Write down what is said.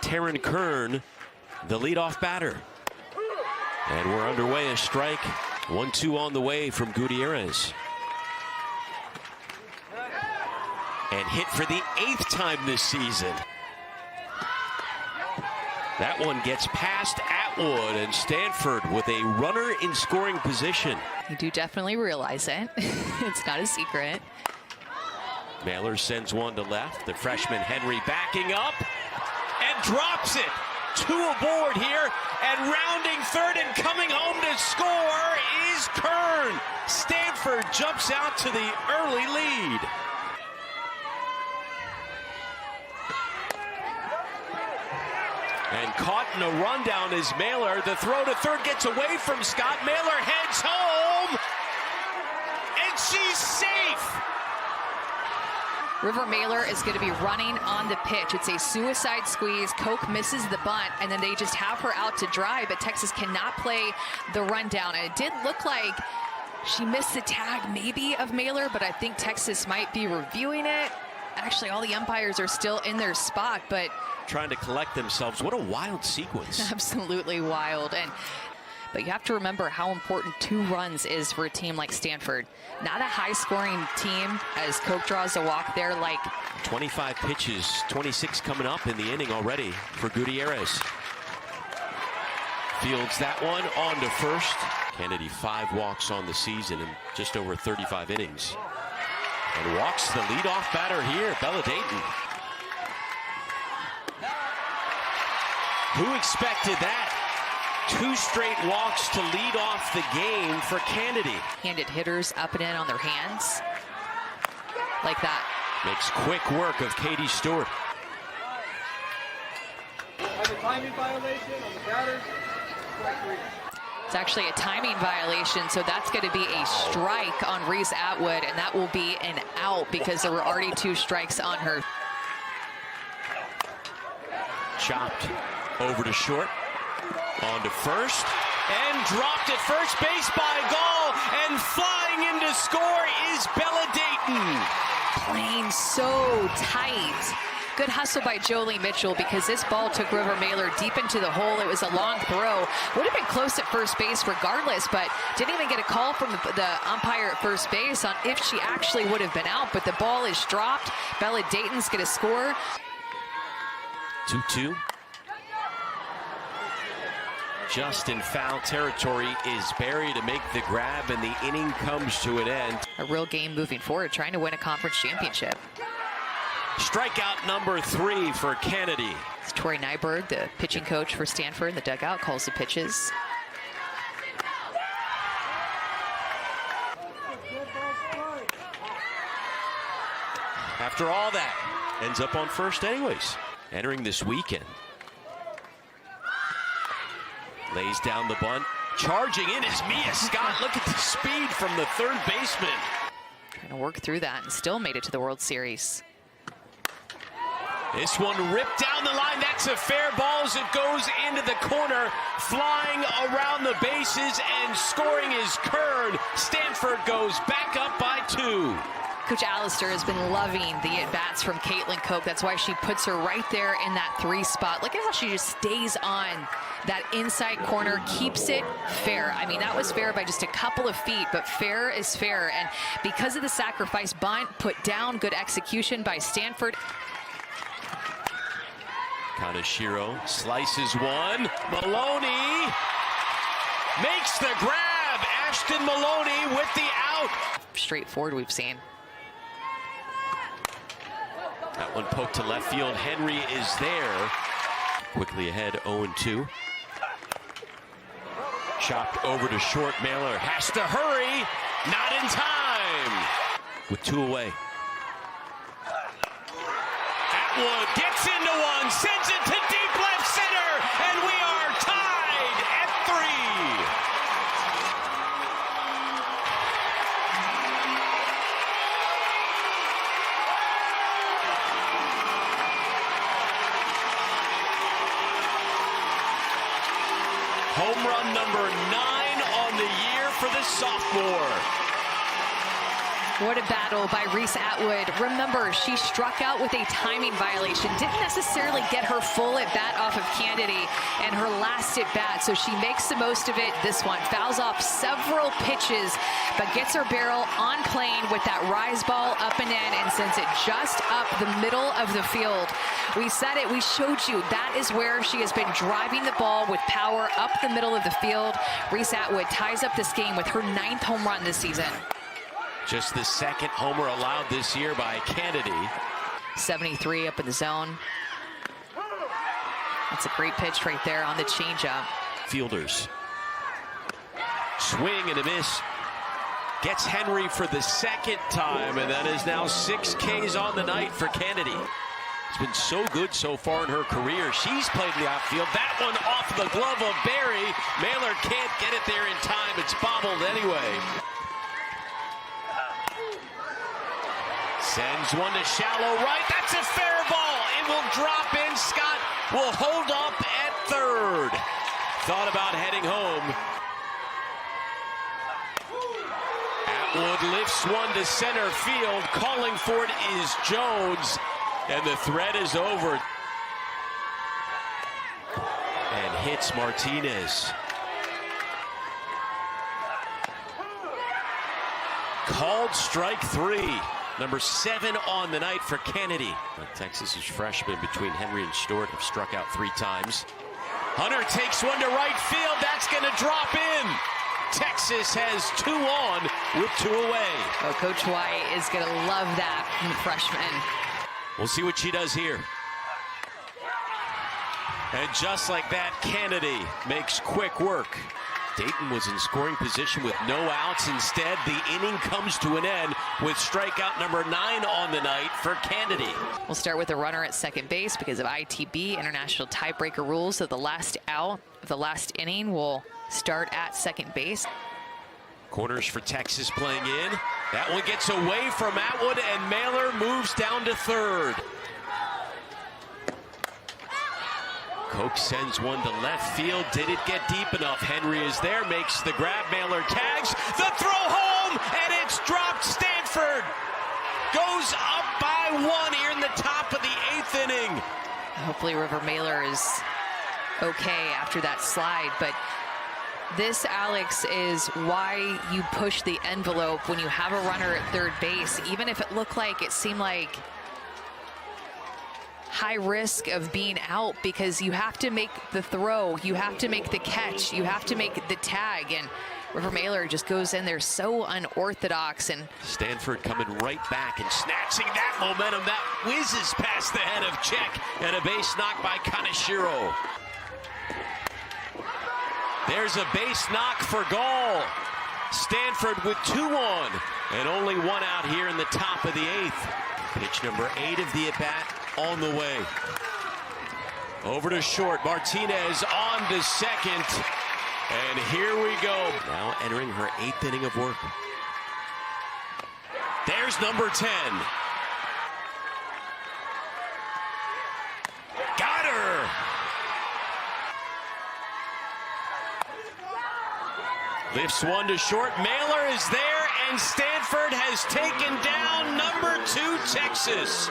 Taryn Kern, the leadoff batter. And we're underway, a strike. 1-2 on the way from Gutierrez. And hit for the 8th time this season. That one gets past Atwood, and Stanford with a runner in scoring position. You do definitely realize it. It's not a secret. Mahler sends one to left. The freshman Henry backing up and drops it. 2 aboard here, and rounding third and coming home to score is Kern. Stanford jumps out to the early lead. And caught in a rundown is Mahler. The throw to third gets away from Scott. Mahler heads home, and she's safe. River Mahler is going to be running on the pitch. It's a suicide squeeze. Koch misses the bunt, and then they just have her out to dry, but Texas cannot play the rundown. And it did look like she missed the tag maybe of Mahler, but I think Texas might be reviewing it. Actually, all the umpires are still in their spot, but trying to collect themselves. What a wild sequence. Absolutely wild. But you have to remember how important 2 runs is for a team like Stanford. Not a high-scoring team, as Koch draws a walk there. Like 25 pitches, 26 coming up in the inning already for Gutierrez. Fields that one on to first. Canady 5 walks on the season in just over 35 innings. And walks the leadoff batter here, Bella Dayton. Who expected that? 2 straight walks to lead off the game for Canady. Handed hitters up and in on their hands. Like that. Makes quick work of Katie Stewart. Has a timing violation on the batter. Strike 3. It's actually a timing violation, so that's going to be a strike on Reese Atwood, and that will be an out because there were already 2 strikes on her. Chopped over to short, on to first, and dropped at first base by Gall, and flying in to score is Bella Dayton. Playing so tight. Good hustle by Jolie Mitchell, because this ball took River Mahler deep into the hole. It was a long throw. Would have been close at first base regardless, but didn't even get a call from the umpire at first base on if she actually would have been out. But the ball is dropped. Bella Dayton's going to score. 2-2. Just in foul territory is Barry to make the grab, and the inning comes to an end. A real game moving forward, trying to win a conference championship. Strikeout number 3 for Canady. It's Tori Nyberg, the pitching coach for Stanford, in the dugout, calls the pitches. After all that, ends up on first anyways. Entering this weekend. Lays down the bunt. Charging in is Mia Scott. Look at the speed from the third baseman. Trying to work through that and still made it to the World Series. This one ripped down the line. That's a fair ball as it goes into the corner. Flying around the bases and scoring is Kern. Stanford goes back up by 2. Coach Allister has been loving the at-bats from Caitlin Koch. That's why she puts her right there in that 3 spot. Look at how she just stays on that inside corner, keeps it fair. I mean, that was fair by just a couple of feet, but fair is fair. And because of the sacrifice bunt, put down, good execution by Stanford. Kaneshiro slices one. Maloney makes the grab. Ashton Maloney with the out. Straightforward, we've seen. That one poked to left field. Henry is there. Quickly ahead, 0-2. Chopped over to short. Mahler has to hurry. Not in time. With 2 away. Atwood gets into one, sends it to deep left center, and we are tied at 3. Home run number 9 on the year for the sophomore. What a battle by Reese Atwood. Remember, she struck out with a timing violation. Didn't necessarily get her full at bat off of Canady and her last at bat, so she makes the most of it. This one fouls off several pitches, but gets her barrel on plane with that rise ball up and in and sends it just up the middle of the field. We said it, we showed you, that is where she has been driving the ball with power up the middle of the field. Reese Atwood ties up this game with her 9th home run this season. Just the 2nd homer allowed this year by Canady. 73 up in the zone. That's a great pitch right there on the changeup. Fielders. Swing and a miss. Gets Henry for the 2nd time, and that is now 6 Ks on the night for Canady. It's been so good so far in her career. She's played in the outfield. That one off the glove of Barry. Mahler can't get it there in time. It's bobbled anyway. Sends one to shallow right. That's a fair ball. It will drop in. Scott will hold up at 3rd. Thought about heading home. Atwood lifts one to center field. Calling for it is Jones. And the threat is over. And hits Martinez. Called strike 3. Number 7 on the night for Canady. Texas's freshmen between Henry and Stewart have struck out 3 times. Hunter takes one to right field. That's going to drop in. Texas has 2 on with 2 away. Oh, Coach White is going to love that from the freshman. We'll see what she does here. And just like that, Canady makes quick work. Dayton was in scoring position with no outs. Instead, the inning comes to an end with strikeout number 9 on the night for Canady. We'll start with a runner at second base because of ITB, international tiebreaker rules. So the last out of the last inning will start at second base. Corners for Texas playing in. That one gets away from Atwood, and Mahler moves down to 3rd. Koch sends one to left field. Did it get deep enough? Henry is there, makes the grab. Mahler tags the throw home, and it's dropped. Stanford goes up by 1 here in the top of the 8th inning. Hopefully River Mahler is okay after that slide, but this, Alex, is why you push the envelope when you have a runner at third base, even if it looked like, it seemed like high risk of being out, because you have to make the throw, you have to make the catch, you have to make the tag, and River Mahler just goes in there so unorthodox. And Stanford coming right back and snatching that momentum. That whizzes past the head of Czech, and a base knock by Kaneshiro. There's a base knock for Gall. Stanford with 2 on, and only 1 out here in the top of the 8th. Pitch number 8 of the at-bat on the way. Over to short. Martinez on to second. And here we go. Now entering her 8th inning of work. There's number 10. Got her. Lifts one to short. Mahler is there, and Stanford has taken down number 2 Texas.